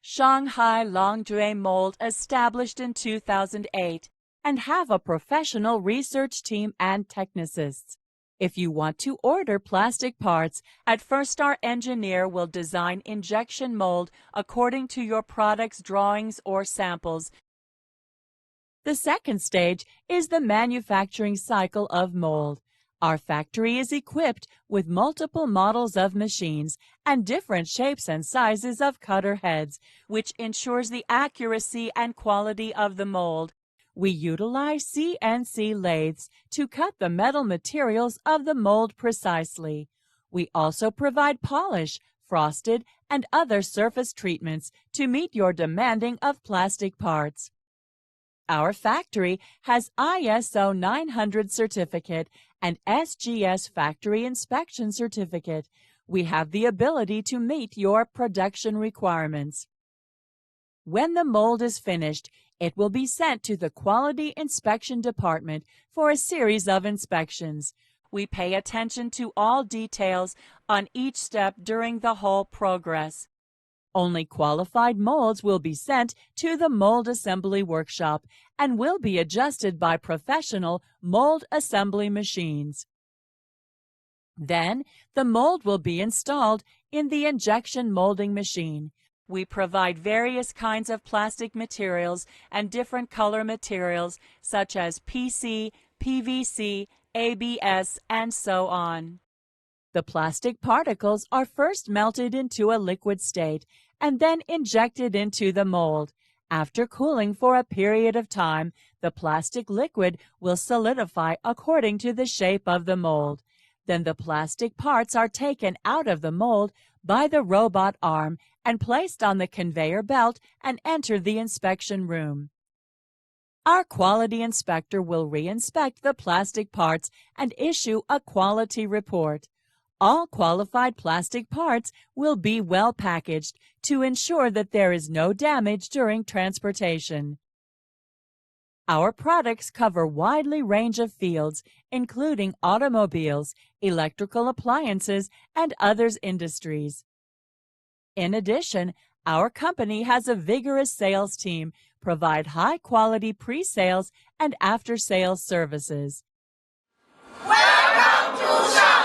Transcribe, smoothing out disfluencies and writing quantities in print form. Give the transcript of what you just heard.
Shanghai Langjue Mould established in 2008 and have a professional research team and technicists. If you want to order plastic parts, at first our engineer will design injection mold according to your product's drawings or samples. The second stage is the manufacturing cycle of mold. Our factory is equipped with multiple models of machines and different shapes and sizes of cutter heads, which ensures the accuracy and quality of the mold. We utilize CNC lathes to cut the metal materials of the mold precisely. We also provide polish, frosted, and other surface treatments to meet your demanding of plastic parts. Our factory has ISO 900 certificate and SGS factory inspection certificate. We have the ability to meet your production requirements. When the mold is finished, it will be sent to the Quality Inspection Department for a series of inspections. We pay attention to all details on each step during the whole progress. Only qualified molds will be sent to the mold assembly workshop and will be adjusted by professional mold assembly machines. Then, the mold will be installed in the injection molding machine. We provide various kinds of plastic materials and different color materials such as PC, PVC, ABS, and so on. The plastic particles are first melted into a liquid state and then injected into the mold. After cooling for a period of time, the plastic liquid will solidify according to the shape of the mold. Then the plastic parts are taken out of the mold by the robot arm and placed on the conveyor belt and enter the inspection room. Our quality inspector will re-inspect the plastic parts and issue a quality report. All qualified plastic parts will be well packaged to ensure that there is no damage during transportation. Our products cover widely range of fields, including automobiles, electrical appliances, and other industries. In addition, our company has a vigorous sales team, provide high-quality pre-sales and after-sales services. Welcome to Shanghai!